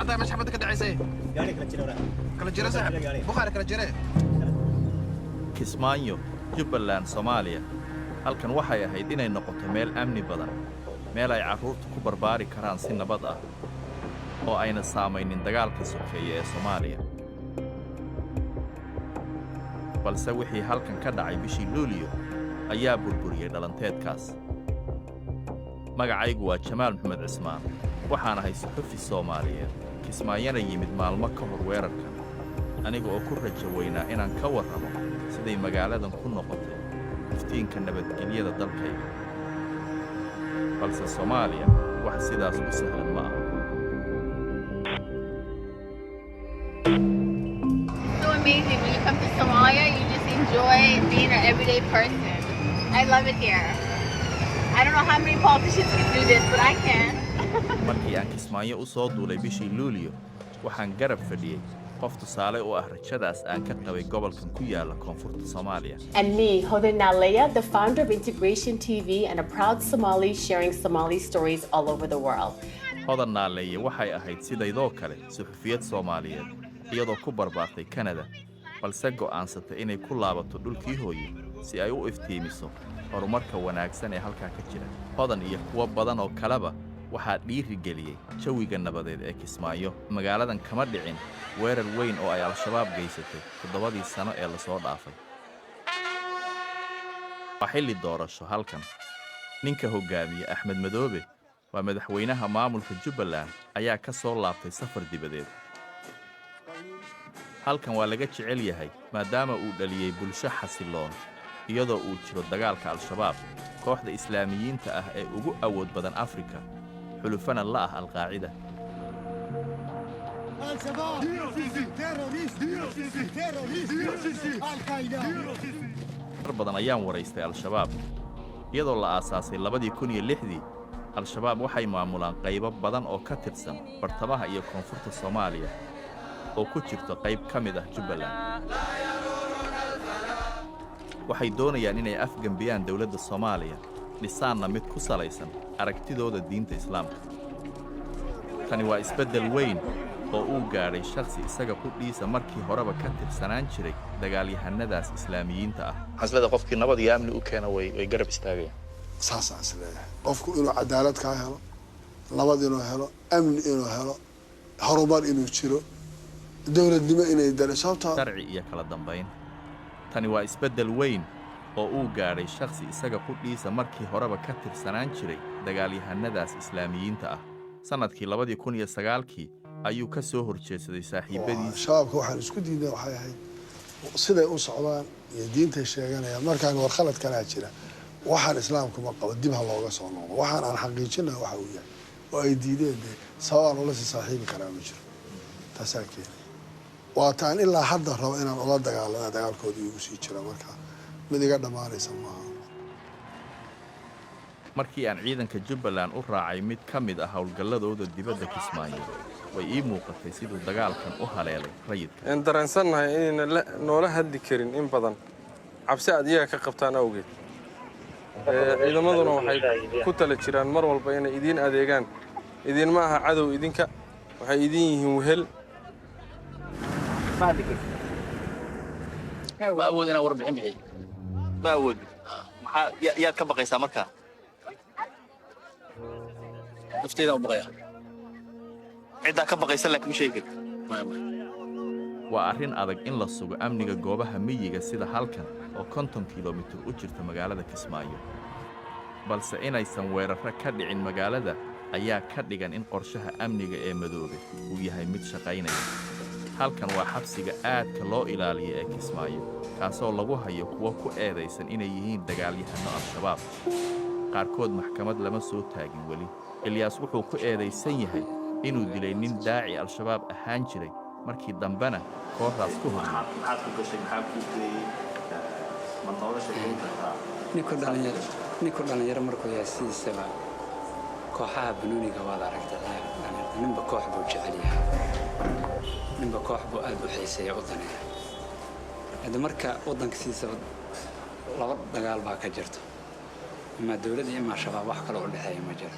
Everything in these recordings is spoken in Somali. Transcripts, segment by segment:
عطاي مش حبتك كده عيسى يعني كلا جرا صاحب بخاري كلا جرا Kismaayo Jubbaland Soomaaliya halkan waxay ahayd inay noqoto meel amni badan meel ay carruurtu ku barbaari karaan si nabad ah oo ayna saamaynin dagaalka sokeeye ee Soomaaliya balse wixii halkan ka dhacay bishii Luulyo ayaa burburiyay dhalanteedkaas magacaygu waa Jamaal Maxamed Cismaan waxaan ahay suxufi Soomaaliyeed Kismaayana yimid maalmo ka hor weerarka aniga oo ku rajo weynaa inaan ka warramo siday magaaladan ku noqotay iftiinka nabadgelyada dalkayga balse Soomaaliya wax sidaas u sahlan ma aha So amazing when you come to Somalia, you just enjoy being an everyday person. I love it here. I don't know how many politicians can do this, but I can. markii aan Kismaayo u soo duulay bishii Luulyo waxaan garab fadhiyay qof tusaale u ah rajadaas aan ka qabay gobolkan ku yaala koonfurta Soomaaliya And me, Hodan Nalea, the founder of Integration TV and a proud Somali sharing Somali stories all over the world. Hodan Naleye waxay ahayd sidaydoo kale suxufiyad Soomaaliyeed iyadoo ku barbaartay Canada balse go'aansatay inay ku laabato dhulkii hooyo si ay u iftiimiso horumarka wanaagsan ee halka ka jira Hodan iyo kuwa badan oo kaleba waxaa dhiirigeliyay jawiga nabadeed ee Kismaayo magaaladan kama dhicin weerar weyn oo ay al-shabaab geysatay 7 sano ee la soo dhaafay xilli doorasho halkan ninka hogaamiye Axmed Madoobe waa madaxweynaha maamulka Jubbaland ayaa ka soo laabtay safar dibadeed halkan waa laga jecel yahay maadaama uu dhaliyay bulsho xasiloon iyadoo uu jiro dagaalka al-shabaab kooxda islaamiyiinta ah ee ugu awood badan Afrika xulufana la ah al-qaacida badan ayaan waraystay al-shabaab iyadoo la aasaasay 2006 al-shabaab waxay maamulaan qaybo badan oo ka tirsan bartamaha iyo koonfurta Soomaaliya oo ku jirto qayb ka mid ah Jubbaland waxay doonayaan inay afgambiyaan dawladda Soomaaliya dhisaanna mid ku salaysan aragtidooda diinta Islaamka tani waa isbeddel weyn oo uu gaadhay shakhsi isaga ku dhiisa markii horeba ka tirsanaan jiray dagaalyahanadaas islaamiyiinta ah xaslada qofkii nabad iyo amni u keena way garab istaagayaan saasaan isleeyahay qofku inuu cadaalad ka helo nabad inuu helo amni inuu helo horumar inuu jiro dawladnimo inay darashato sharci iyo kala dambeyn tani waa isbeddel weyn oo uu gaadhay shakhsi isaga ku dhiisa markii horeba ka tirsanaan jiray dagaalyahanadaas islaamiyiinta ah sanadkii 2009kii ayuu ka soo horjeesaday saaxiibadiisa shabaabka waxaan isku diiday waxay ahayd siday u socdaan iyo diinta sheeganayaan markaan war khalad kala jira waxaan islaamku ma qabo dib ha looga soo noqdo waxaan aan xaqiijinaa waxa uu yahay oo ay diideen sabab aan la saaxiibi karaa ma jiro taasaakeena waa taan ilaa hadda rabo inaan ula dagaalamo dagaalkoodii ugu sii jira markaa mid iga dhamaanaysa maaha markii aan ciidanka Jubbaland u raacay mid ka mid ah hawlgalladooda dibadda Kismaayo way ii muuqatay siduu dagaalkan u haleelay rayidka in dareensannahay inayna noola hadli karin in badan cabsi aad iyaga ka qabtaan awgeed ciidamaduna waxay ku tala jiraan mar walba inay idiin adeegaan idiin ma aha cadow idinka waxay idiin yihiin wehel ma awood inaan warbixin bixiyo ma awood maxaa yaad ka baqaysaa markaa nafteedaan u baqayaa ciddaa ka baqaysa laakiin ma sheegi karti waa arrin adag in la sugo amniga goobaha miyiga sida halkan oo 50 kilomitir u jirta magaalada Kismaayo balse inaysan weerarro ka dhicin magaalada ayaa ka dhigan in qorshaha amniga ee Madoobe uu yahay mid shaqaynaya halkan waa xabsiga aadka loo ilaaliyo ee Kismaayo kaasoo lagu hayo kuwa ku eedaysan inay yihiin dagaalyahano al-shabaab qaarkood maxkamad lama soo taagin weli Ilyas wuxuu ku eedaysan yahay inuu dilay nin daaci al-shabaab ahaan jiray markii dambena kooxdaas ku hormay maxaad ku gashay maxaa ku geeyay ma nolosha sheegayn kartaa ninku dhalinyaro markuu yahay sidiisaba kooxaha banooniga waad aragtay ninba koox buu jecel yahay ninba koox buu aad u xiiseeya u daneeya hadda marka waddanka sidiisaba laba dagaal baa ka jirto ima dawladda iyo ima shabaab wax kale u dhexeeya ma jiro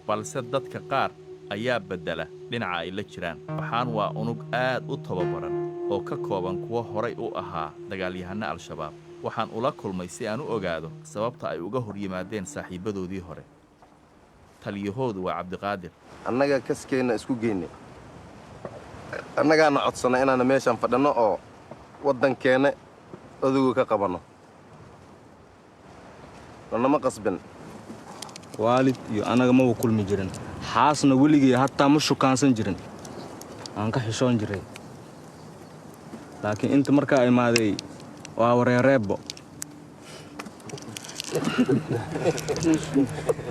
balse dadka qaar ayaa beddela dhinaca ay la jiraan. Waxaan waa unug aad u tababaran oo ka kooban kuwa horay u ahaa dagaalyahanno Al-Shabaab. Waxaan ula kulmay si aan u ogaado sababta ay uga hor yimaadeen saaxiibadoodii hore. taliyahoodu waa Cabdiqaadir. annaga kaskeena isku geynay annagaana codsana inaan meeshan fadhano oo waddankeena adugu ka qabano nama qasban waalid iyo anaga ma kulmi jirin xaasna weligii hataa ma shukaansan jirin aan ka xishoon jiray laakiin inta markaa imaaday waa wareereebo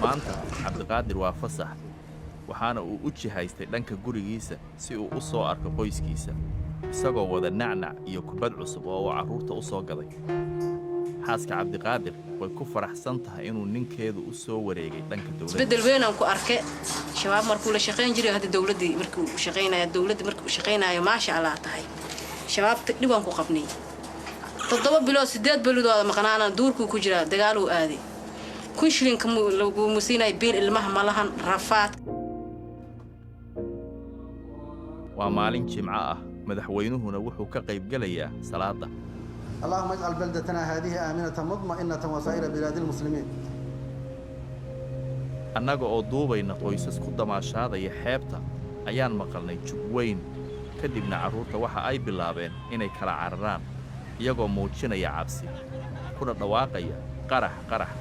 maanta Cabdiqaadir waa fasax waxaana uu u jihaystay dhanka gurigiisa si uu u soo arko qoyskiisa isagoo wada nacnac iyo kubad cusub oo uu carruurta u soo gaday. xaaska Cabdiqaadir way ku faraxsan tahay inuu ninkeedu u soo wareegay dhanka dawladda. isbedel weyn aan ku arkay shabaab markuu la shaqeyn jiray hadda dawladii markuu u shaqeynayo maasha Allah tahay shabaabta dhibaan ku qabnay 7 bilood 8 bilood maqnaana duurku ku jira dagaal uu aaday kun shilin lagu musiinay biil ilmaha malahan rafaad. waa maalin jimco ah madaxweynuhuna wuxuu ka qayb galayaa salaada. اللهم اجعل بلدتنا هذه آمنة مطمئنة وسائر بلاد المسلمين. annaga oo duubayna qoysas ku damaashaadaya xeebta ayaan maqalnay jug weyn kadibna carruurta waxa ay bilaabeen inay kala cararaan iyagoo muujinaya cabsi kuna dhawaaqaya qarax.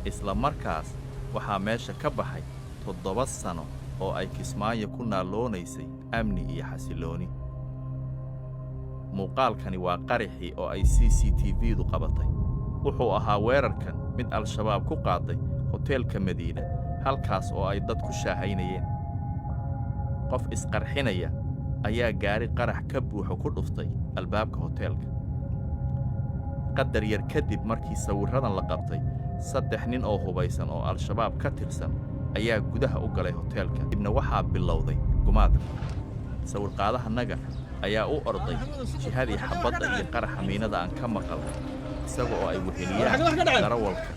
isla markaas waxaa meesha ka baxay 7 sano oo ay Kismaayo ku naaloonaysay amni iyo xasilooni. muuqaalkani waa qaraxii oo ay CCTV-du qabatay. wuxuu ahaa weerarkan mid Al-Shabaab ku qaaday hoteelka Madiina halkaas oo ay dad ku shaahaynayeen. qof isqarxinaya ayaa gaari qarax ka buuxo ku dhuftay albaabka hoteelka. qadar yar kadib markii sawirradan la qabtay 3 nin oo hubaysan oo Al-Shabaab ka tirsan ayaa gudaha u galay hoteelka. dibna waxaa bilowday gumaadka. sawirqaadahanaga ayaa u orday jihadii xabadda iyo qaraxa miinada aan ka maqalnay isaga oo ay weheliyaan darawalka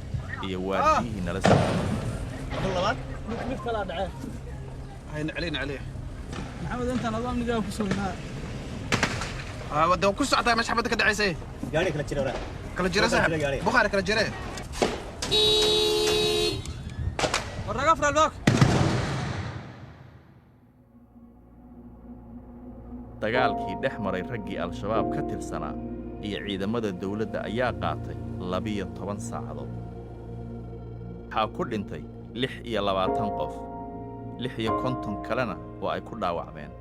iyo waardiyihii nala socday. mid kala dhacay hayna عليه maxamed inta nidaamniga ku sugnaa wada ku socdaa meesha xabadda ka dhacaysay gaari kala jira saaxiib Bukhari kala jira waraga fralbok dagaalkii dhex maray raggii Al-Shabaab ka tirsanaa iyo ciidamada dawladda ayaa qaatay 12 saacadood. waxaa ku dhintay 26 qof 56 kalena oo ay ku dhaawacmeen.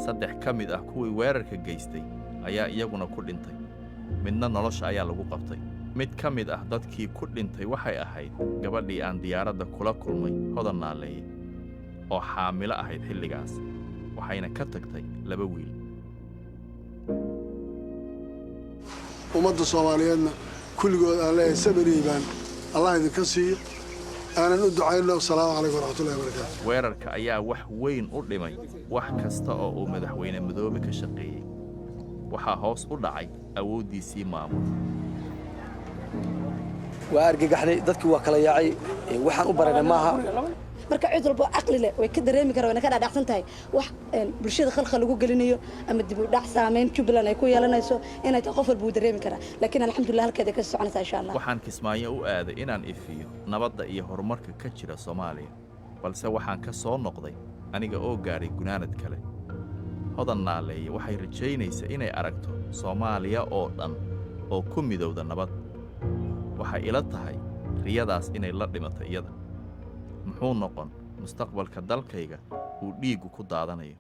3 ka mid ah kuwii weerarka geystay ayaa iyaguna ku dhintay midna nolosha ayaa lagu qabtay. mid ka mid ah dadkii ku dhintay waxay ahayd gabadhii aan diyaaradda kula kulmay Hodan Naaleeye oo xaamilo ahayd xilligaas waxayna ka tagtay 2 wiil. ummadda Soomaaliyeedna kulligood aan leeyahay sabiriibaan Allah idinka siiyo aanan u ducayno. Assalaamu calaykum waraxmatullaahi wabarakaatuh. weerarka ayaa wax weyn u dhimay wax kasta oo uu madaxweyne Madoobe ka shaqeeyay. waxaa hoos u dhacay awooddiisii maamul. waa argagaxday dadkii waa kala yaacay waxaan u baranay maaha marka cid walba aqli leh way ka dareemi karaan way ka dhaadhacsan tahay wax bulshada khalkhal lagu gelinayo ama dib u dhac saameyn Jubbaland ay ku yeelanayso inay qof walba uu dareemi karaa laakiin alxamdulillah halkeeda ka soconaysa insha Allah. waxaan Kismaayo u aaday inaan ifiyo nabadda iyo horumarka ka jira Soomaaliya balse waxaan ka soo noqday aniga oo gaaray gunaanad kale. Hodan Naaleeye waxay rajaynaysaa inay aragto Soomaaliya oo dhan oo ku midowda nabad. waxay ila tahay riyadaas inay la dhimato iyada. muxuu noqon mustaqbalka dalkayga uu dhiigu ku daadanayo.